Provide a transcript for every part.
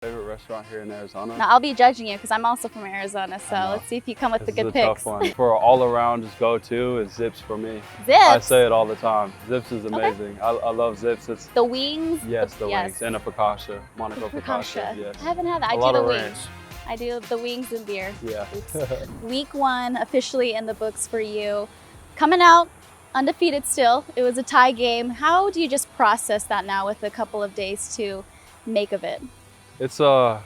Favorite restaurant here in Arizona? Now, I'll be judging you because I'm also from Arizona, so let's see if you come with the good This is a picks. tough one. For all around, just go to is Zips for me. Zips? I say it all the time. Zips is amazing. Okay. I love Zips. It's The wings? yes, the wings and a focaccia, Monaco focaccia. Yes. I haven't had that. A I lot do the of wings. ranch. I do the wings and beer. Yeah. Week 1 officially in the books for you. Coming out undefeated still. It was a tie game. How do you just process that now with a couple of days to make of it? It's still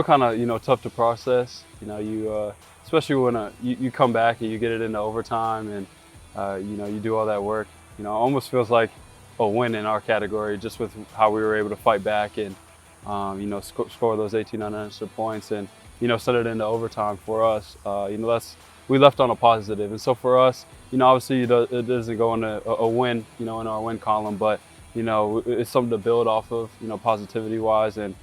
kind of tough to process. You especially when you come back and you get it into overtime and you do all that work. It almost feels like a win in our category just with how we were able to fight back and score those 18 unanswered points and set it into overtime for us. We left on a positive, and so for us, obviously it doesn't go into a win, in our win column, but it's something to build off of, positivity wise, and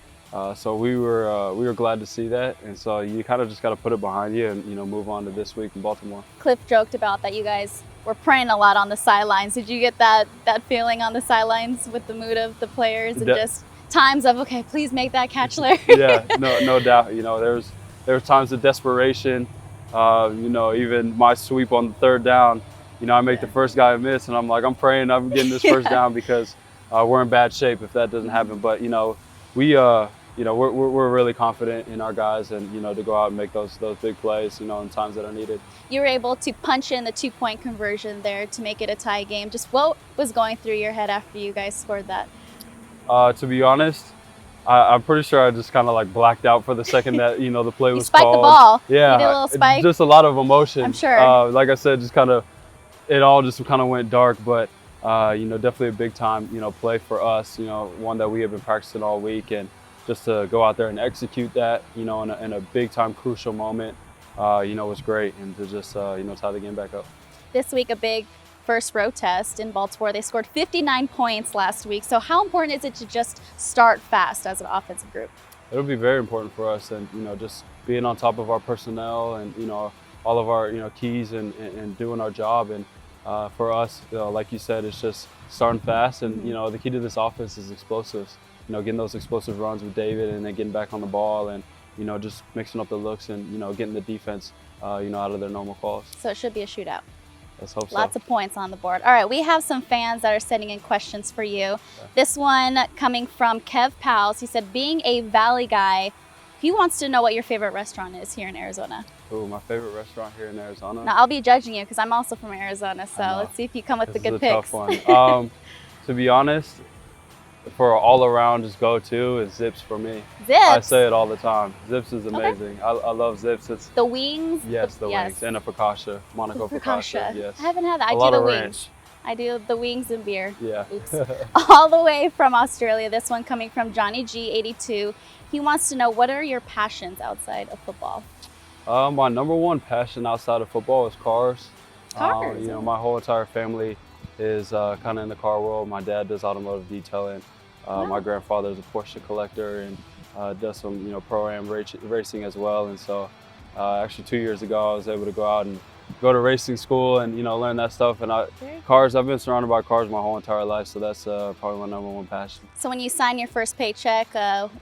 so we were glad to see that, and so you kind of just got to put it behind you and move on to this week in Baltimore. Cliff joked about that you guys were praying a lot on the sidelines. Did you get that feeling on the sidelines with the mood of the players and just times of, okay, please make that catch, Larry? Yeah, no doubt. There was times of desperation. Even my sweep on the third down, I make the first guy miss, and I'm like, I'm praying I'm getting this first down because we're in bad shape if that doesn't happen. But we're really confident in our guys, and to go out and make those big plays, in times that are needed. You were able to punch in the 2-point conversion there to make it a tie game. Just what was going through your head after you guys scored that? To be honest, I'm pretty sure I just kind of like blacked out for the second that the play was spiked called. The ball. Yeah, you did a little spike. Just a lot of emotion. I'm sure. Like I said, it all just kind of went dark, but definitely a big time play for us. One that we have been practicing all week, and just to go out there and execute that in a big time crucial moment, was great, and to just tie the game back up. This week, a big first road test in Baltimore. They scored 59 points last week. So how important is it to just start fast as an offensive group? It'll be very important for us, and just being on top of our personnel and all of our keys and doing our job. And for us, like you said, it's just starting fast, and the key to this offense is explosives. Getting those explosive runs with David, and then getting back on the ball, and just mixing up the looks, and getting the defense out of their normal calls. So it should be a shootout. Let's hope so. Lots of points on the board. All right, we have some fans that are sending in questions for you. Okay. This one coming from Kev Pals. He said, being a Valley guy, he wants to know what your favorite restaurant is here in Arizona. Oh, my favorite restaurant here in Arizona? Now, I'll be judging you because I'm also from Arizona, so let's see if you come with the good picks. This is a tough one. To be honest, for all around, just go to is Zips for me. Zips? I say it all the time. Zips is amazing. Okay. I love Zips. It's the wings? Yes, the wings and a focaccia, Monaco focaccia. Yes. I haven't had that. I do the wings. Ranch. I do the wings and beer. Yeah. Oops. All the way from Australia. This one coming from Johnny G82. He wants to know, what are your passions outside of football? My number one passion outside of football is cars. Cars? My whole entire family is kind of in the car world. My dad does automotive detailing. My grandfather is a Porsche collector and does some pro-am racing as well. And so actually 2 years ago I was able to go out and go to racing school and learn that stuff. And I've been surrounded by cars my whole entire life, so that's probably my number one passion. So when you signed your first paycheck,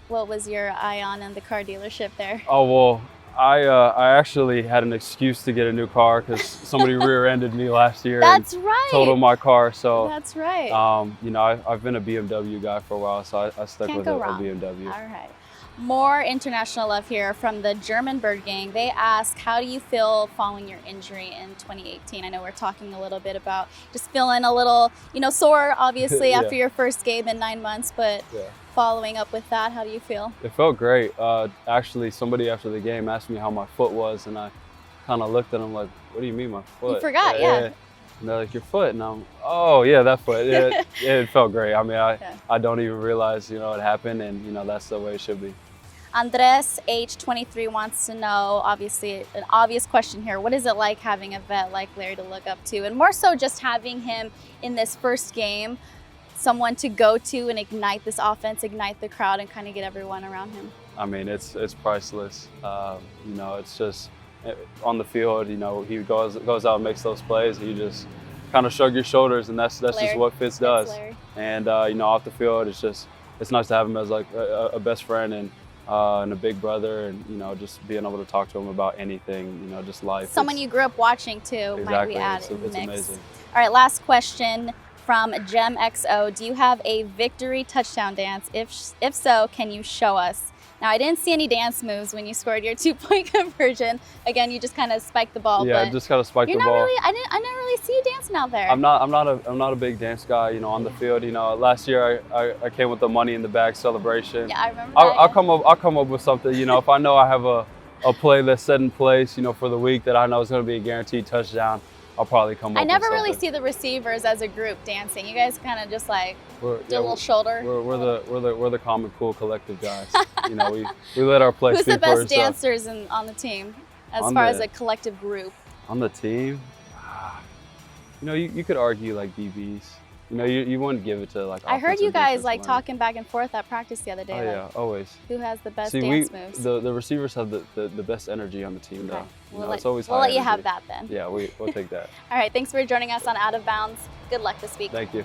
what was your eye on in the car dealership there? Oh, well, I actually had an excuse to get a new car because somebody rear-ended me last year. That's and right. Totaled my car. So that's right. I've been a BMW guy for a while, so I stuck with a BMW. All right. More international love here from the German Bird Gang. They ask, how do you feel following your injury in 2018? I know we're talking a little bit about just feeling a little, sore, obviously, after your first game in 9 months, but following up with that, how do you feel? It felt great. Actually, somebody after the game asked me how my foot was, and I kind of looked at them like, what do you mean my foot? You forgot, yeah. And they're like, your foot? And I'm, oh, yeah, that foot. It felt great. I mean, I don't even realize, it happened, and, that's the way it should be. Andres, age 23, wants to know, obviously, an obvious question here. What is it like having a vet like Larry to look up to? And more so just having him in this first game, someone to go to and ignite this offense, ignite the crowd, and kind of get everyone around him. I mean, it's priceless. It's just on the field, he goes out and makes those plays. You just kind of shrug your shoulders, and that's just what Fitz does. And off the field, it's just it's nice to have him as like a best friend and a big brother, and you know, just being able to talk to him about anything, you know, just life. Someone you grew up watching too, might we add in the It's mix. amazing. All right, last question from Gem XO. Do you have a victory touchdown dance? If so, can you show us? Now, I didn't see any dance moves when you scored your 2-point conversion. Again, you just kind of spiked the ball. Yeah, but just kind of spiked the you're not ball. really. I didn't really see you dancing out there. I'm not a big dance guy, you know, on the field. You know, last year I came with the money in the bag celebration. Yeah, I remember. I'll come up with something. You know, if I know I have a play that's set in place, you know, for the week that I know is going to be a guaranteed touchdown, I'll probably come up. I never with really something. see the receivers as a group dancing. You guys kind of just like do Yeah, a little shoulder. We're the common cool collective guys. You know, we let our play Who's speak the best for itself. dancers on the team, as On far the- as a collective group? On the team, you know, you could argue like DBs. You know, you wouldn't give it to like. I heard you offensive, guys defensive like linemen. talking back and forth at practice the other day. Oh like, yeah, always. who has the best See, dance moves? the receivers have the best energy on the team, though. Okay. You know, it's always we'll high let you have energy. that then. Yeah, we'll take that. All right, thanks for joining us on Out of Bounds. Good luck this week. Thank you.